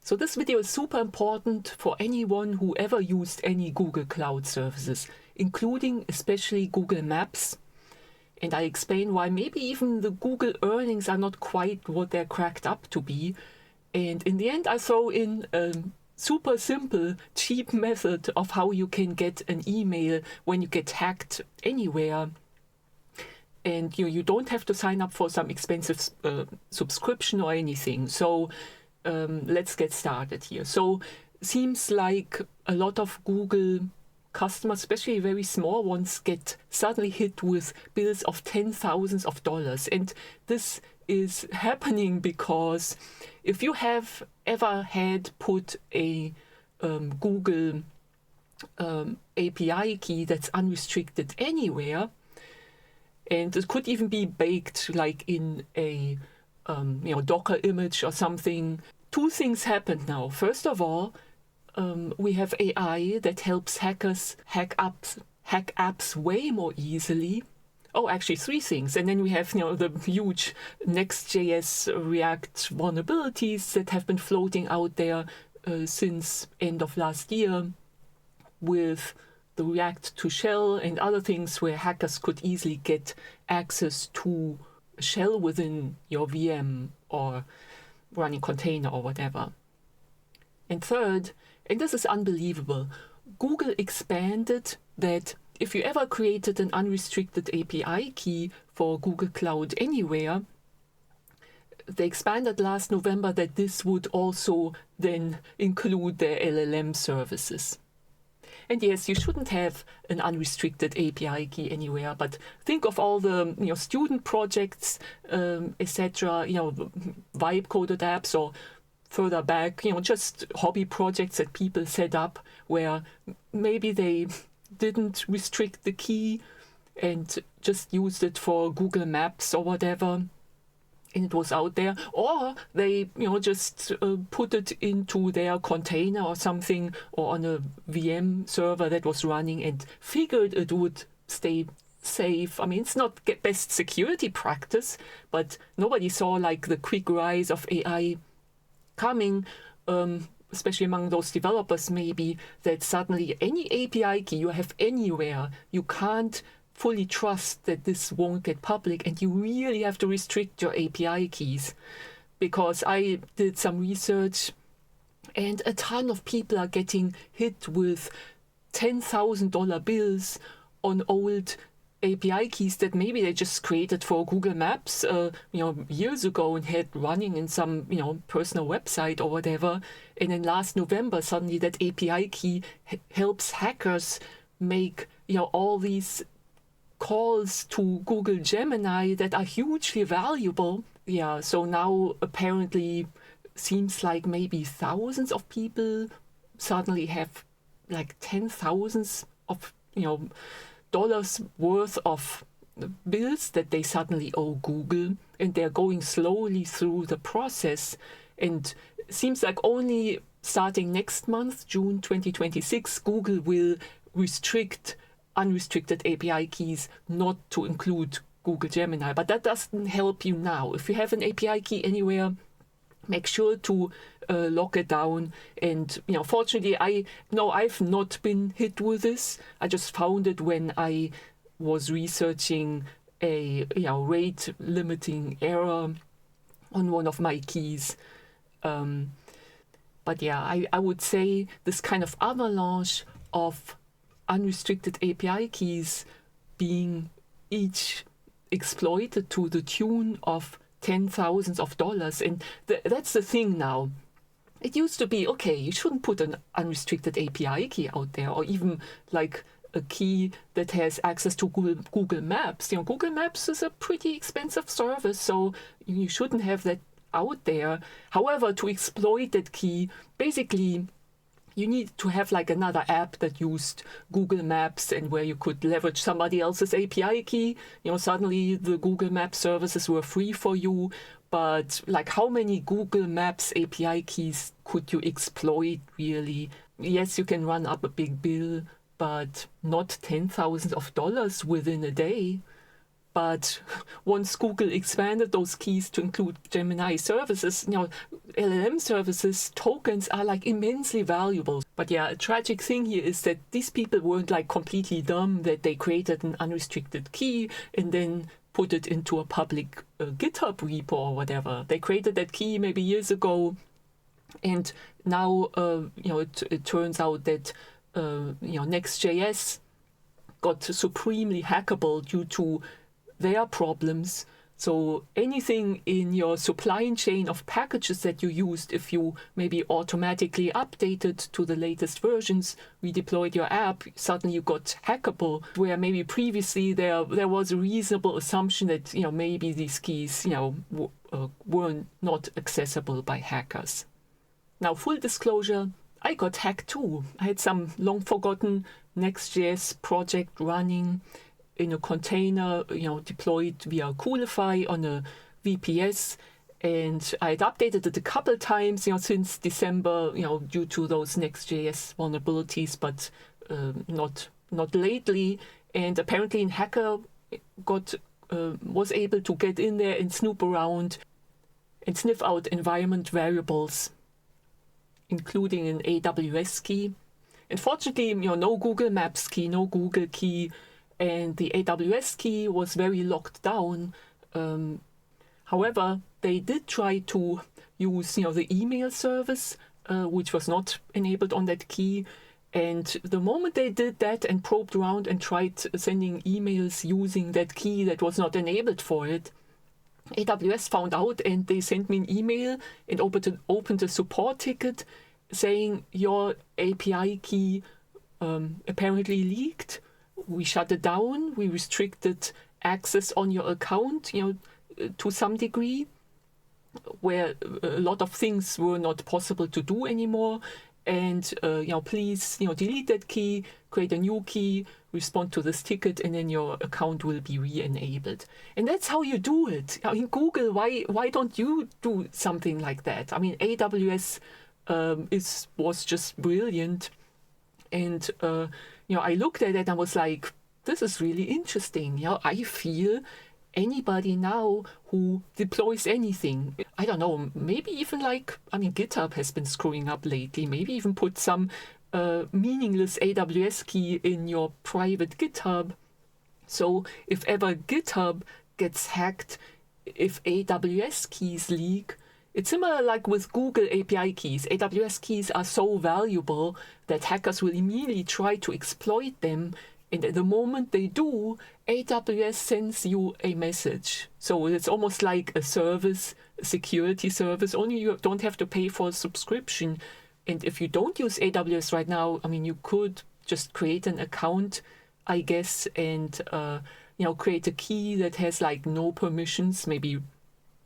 So this video is super important for anyone who ever used any Google Cloud services, including especially Google Maps. And I explain why maybe even the Google earnings are not quite what they're cracked up to be. And in the end, I throw in a super simple, cheap method of how you can get an email when you get hacked anywhere. And you don't have to sign up for some expensive subscription or anything. So let's get started here. So seems like a lot of Google customers, especially very small ones, get suddenly hit with bills of $10,000s. And this is happening because if you have ever had put a Google API key that's unrestricted anywhere, and it could even be baked like in a Docker image or something, two things happen now. First of all, we have AI that helps hackers hack apps way more easily. Oh, actually three things. And then we have the huge Next.js React vulnerabilities that have been floating out there since end of last year, with the React to shell and other things where hackers could easily get access to a shell within your VM or running container or whatever. And third, and this is unbelievable, Google expanded that if you ever created an unrestricted API key for Google Cloud Anywhere, they expanded last November that this would also then include their LLM services. And yes, you shouldn't have an unrestricted API key anywhere, but think of all the student projects, etc., vibe-coded apps, or further back, just hobby projects that people set up where maybe they didn't restrict the key and just used it for Google Maps or whatever, and it was out there, or they just put it into their container or something, or on a VM server that was running and figured it would stay safe. I mean, it's not best security practice, but nobody saw like the quick rise of AI coming, especially among those developers maybe, that suddenly any API key you have anywhere, you can't fully trust that this won't get public, and you really have to restrict your API keys. Because I did some research and a ton of people are getting hit with $10,000 bills on old API keys that maybe they just created for Google Maps years ago and had running in some personal website or whatever, and then last November suddenly that API key helps hackers make all these calls to Google Gemini that are hugely valuable. Yeah, so now apparently seems like maybe thousands of people suddenly have like 10,000s of dollars worth of bills that they suddenly owe Google, and they're going slowly through the process. And it seems like only starting next month, June 2026, Google will restrict unrestricted API keys not to include Google Gemini. But that doesn't help you now. If you have an API key anywhere, make sure to lock it down. And fortunately, I've not been hit with this. I just found it when I was researching a rate limiting error on one of my keys. But yeah, I would say this kind of avalanche of unrestricted API keys being each exploited to the tune of $10,000s. And that's the thing now. It used to be, okay, you shouldn't put an unrestricted API key out there, or even like a key that has access to Google Maps. Google Maps is a pretty expensive service, so you shouldn't have that out there. However, to exploit that key, basically you need to have like another app that used Google Maps and where you could leverage somebody else's API key. Suddenly the Google Maps services were free for you. But like, how many Google Maps API keys could you exploit really? Yes, you can run up a big bill, but not $10,000s within a day. But once Google expanded those keys to include Gemini services, LLM services, tokens are like immensely valuable. But yeah, a tragic thing here is that these people weren't like completely dumb, that they created an unrestricted key and then put it into a public GitHub repo or whatever. They created that key maybe years ago, and now it turns out that Next.js got supremely hackable due to their problems. So anything in your supply chain of packages that you used, if you maybe automatically updated to the latest versions, redeployed your app, suddenly you got hackable, where maybe previously there was a reasonable assumption that maybe these keys were not accessible by hackers. Now, full disclosure, I got hacked too. I had some long forgotten Next.js project running in a container, deployed via Coolify on a VPS, and I had updated it a couple times, since December, due to those Next.js vulnerabilities, but not lately. And apparently, a hacker was able to get in there and snoop around and sniff out environment variables, including an AWS key. Unfortunately, no Google Maps key, no Google key, and the AWS key was very locked down. However, they did try to use the email service, which was not enabled on that key. And the moment they did that and probed around and tried sending emails using that key that was not enabled for it, AWS found out and they sent me an email and opened a support ticket saying your API key apparently leaked. We shut it down. We restricted access on your account, to some degree, where a lot of things were not possible to do anymore. And please, delete that key, create a new key, respond to this ticket, and then your account will be re-enabled. And that's how you do it. I mean, Google, why don't you do something like that? I mean, AWS was just brilliant, and I looked at it and was like, this is really interesting. I feel anybody now who deploys anything, I don't know, maybe even GitHub has been screwing up lately, maybe even put some meaningless AWS key in your private GitHub. So if ever GitHub gets hacked, if AWS keys leak, it's similar like with Google API keys. AWS keys are so valuable that hackers will immediately try to exploit them. And at the moment they do, AWS sends you a message. So it's almost like a service, a security service, only you don't have to pay for a subscription. And if you don't use AWS right now, I mean, you could just create an account, I guess, and create a key that has no permissions, maybe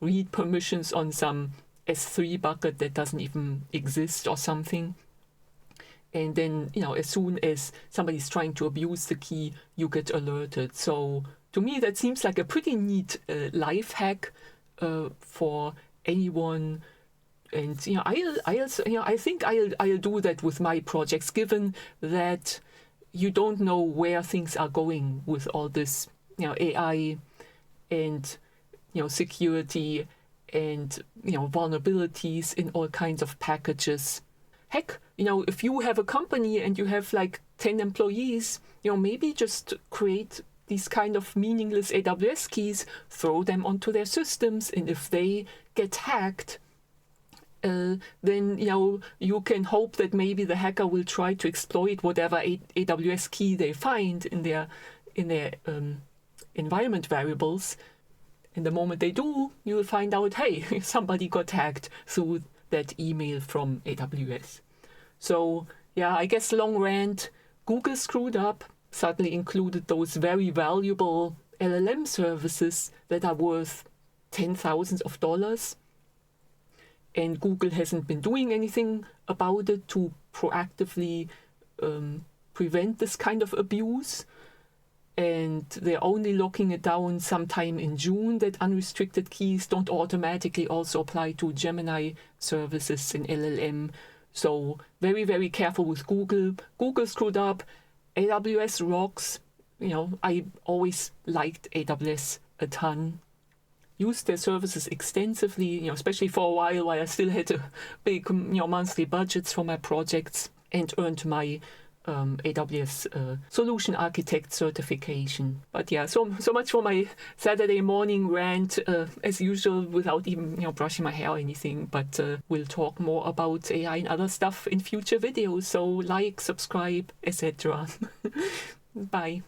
read permissions on some S3 bucket that doesn't even exist or something. And then, as soon as somebody's trying to abuse the key, you get alerted. So to me, that seems like a pretty neat life hack for anyone. And I think I'll do that with my projects, given that you don't know where things are going with all this, AI and security and vulnerabilities in all kinds of packages. Heck, if you have a company and you have 10 employees, maybe just create these kind of meaningless AWS keys, throw them onto their systems, and if they get hacked, then you can hope that maybe the hacker will try to exploit whatever AWS key they find in their environment variables. And the moment they do, you will find out, hey, somebody got hacked through that email from AWS. So yeah, I guess long rant, Google screwed up, suddenly included those very valuable LLM services that are worth $10,000s. And Google hasn't been doing anything about it to proactively prevent this kind of abuse. And they're only locking it down sometime in June, that unrestricted keys don't automatically also apply to Gemini services in LLM. So very, very careful with Google. Google screwed up. AWS rocks. I always liked AWS a ton. Used their services extensively, especially for a while I still had a big, monthly budgets for my projects, and earned my AWS solution architect certification. But yeah, so much for my Saturday morning rant, as usual, without even brushing my hair or anything. But we'll talk more about AI and other stuff in future videos. So like, subscribe, etc. Bye.